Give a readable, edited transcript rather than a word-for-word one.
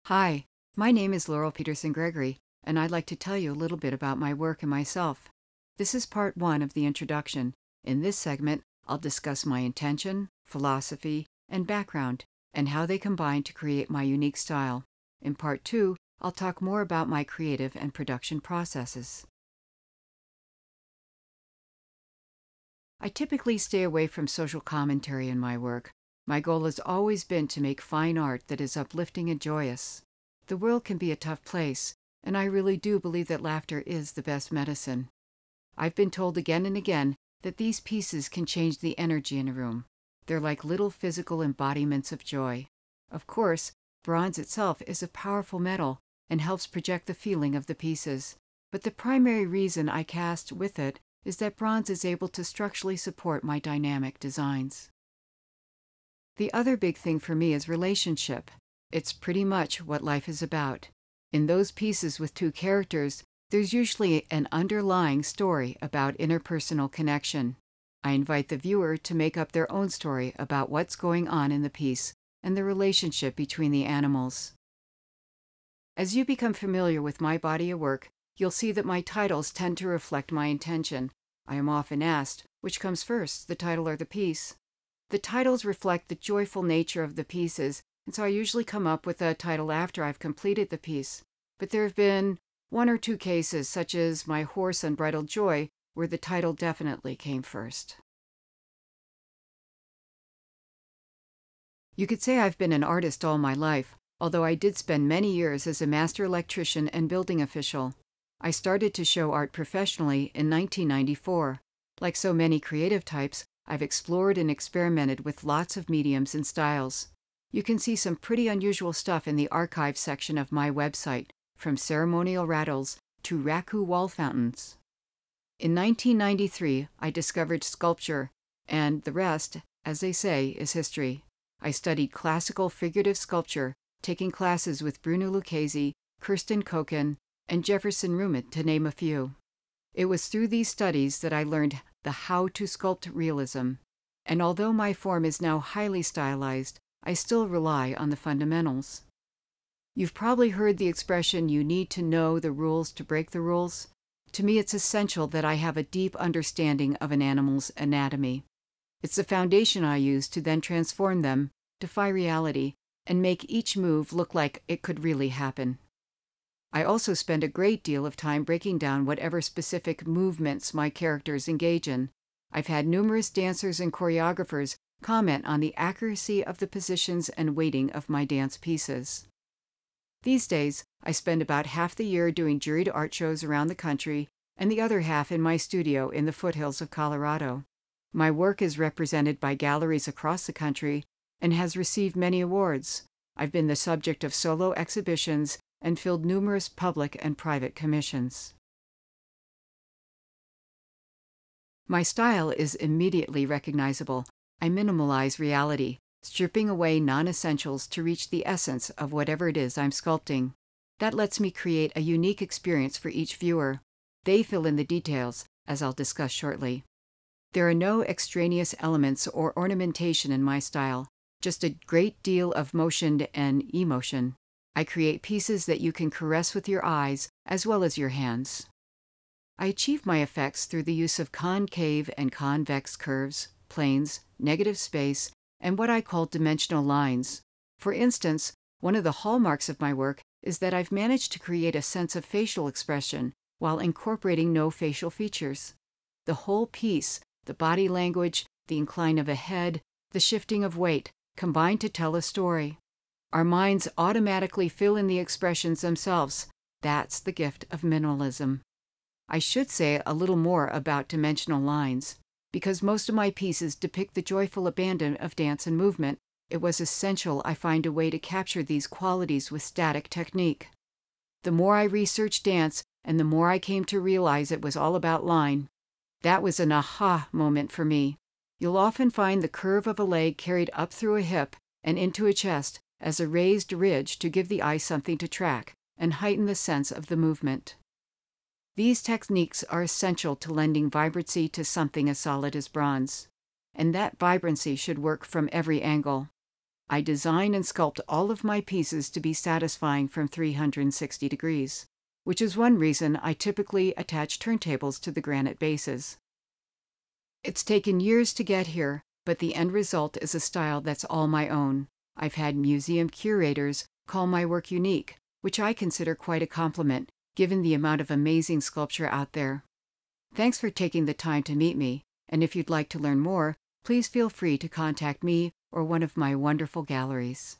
Hi, my name is Laurel Peterson Gregory, and I'd like to tell you a little bit about my work and myself. This is part one of the introduction. In this segment, I'll discuss my intention, philosophy, and background, and how they combine to create my unique style. In part two, I'll talk more about my creative and production processes. I typically stay away from social commentary in my work. My goal has always been to make fine art that is uplifting and joyous. The world can be a tough place, and I really do believe that laughter is the best medicine. I've been told again and again that these pieces can change the energy in a room. They're like little physical embodiments of joy. Of course, bronze itself is a powerful metal and helps project the feeling of the pieces, but the primary reason I cast with it is that bronze is able to structurally support my dynamic designs. The other big thing for me is relationship. It's pretty much what life is about. In those pieces with two characters, there's usually an underlying story about interpersonal connection. I invite the viewer to make up their own story about what's going on in the piece and the relationship between the animals. As you become familiar with my body of work, you'll see that my titles tend to reflect my intention. I am often asked, which comes first, the title or the piece? The titles reflect the joyful nature of the pieces, and so I usually come up with a title after I've completed the piece. But there have been one or two cases, such as my horse Unbridled Joy, where the title definitely came first. You could say I've been an artist all my life, although I did spend many years as a master electrician and building official. I started to show art professionally in 1994. Like so many creative types, I've explored and experimented with lots of mediums and styles. You can see some pretty unusual stuff in the archive section of my website, from ceremonial rattles to raku wall fountains. In 1993, I discovered sculpture, and the rest, as they say, is history. I studied classical figurative sculpture, taking classes with Bruno Lucchese, Kirsten Koken, and Jefferson Rumit, to name a few. It was through these studies that I learned the how to sculpt realism, and although my form is now highly stylized, I still rely on the fundamentals. You've probably heard the expression, you need to know the rules to break the rules. To me, it's essential that I have a deep understanding of an animal's anatomy. It's the foundation I use to then transform them, defy reality, and make each move look like it could really happen. I also spend a great deal of time breaking down whatever specific movements my characters engage in. I've had numerous dancers and choreographers comment on the accuracy of the positions and weighting of my dance pieces. These days, I spend about half the year doing juried art shows around the country and the other half in my studio in the foothills of Colorado. My work is represented by galleries across the country and has received many awards. I've been the subject of solo exhibitions and filled numerous public and private commissions. My style is immediately recognizable. I minimalize reality, stripping away non-essentials to reach the essence of whatever it is I'm sculpting. That lets me create a unique experience for each viewer. They fill in the details, as I'll discuss shortly. There are no extraneous elements or ornamentation in my style, just a great deal of motion and emotion. I create pieces that you can caress with your eyes as well as your hands. I achieve my effects through the use of concave and convex curves, planes, negative space, and what I call dimensional lines. For instance, one of the hallmarks of my work is that I've managed to create a sense of facial expression while incorporating no facial features. The whole piece, the body language, the incline of a head, the shifting of weight, combine to tell a story. Our minds automatically fill in the expressions themselves. That's the gift of minimalism. I should say a little more about dimensional lines. Because most of my pieces depict the joyful abandon of dance and movement, it was essential I find a way to capture these qualities with static technique. The more I researched dance, and the more I came to realize it was all about line. That was an aha moment for me. You'll often find the curve of a leg carried up through a hip and into a chest as a raised ridge to give the eye something to track and heighten the sense of the movement. These techniques are essential to lending vibrancy to something as solid as bronze, and that vibrancy should work from every angle. I design and sculpt all of my pieces to be satisfying from 360 degrees, which is one reason I typically attach turntables to the granite bases. It's taken years to get here, but the end result is a style that's all my own. I've had museum curators call my work unique, which I consider quite a compliment, given the amount of amazing sculpture out there. Thanks for taking the time to meet me, and if you'd like to learn more, please feel free to contact me or one of my wonderful galleries.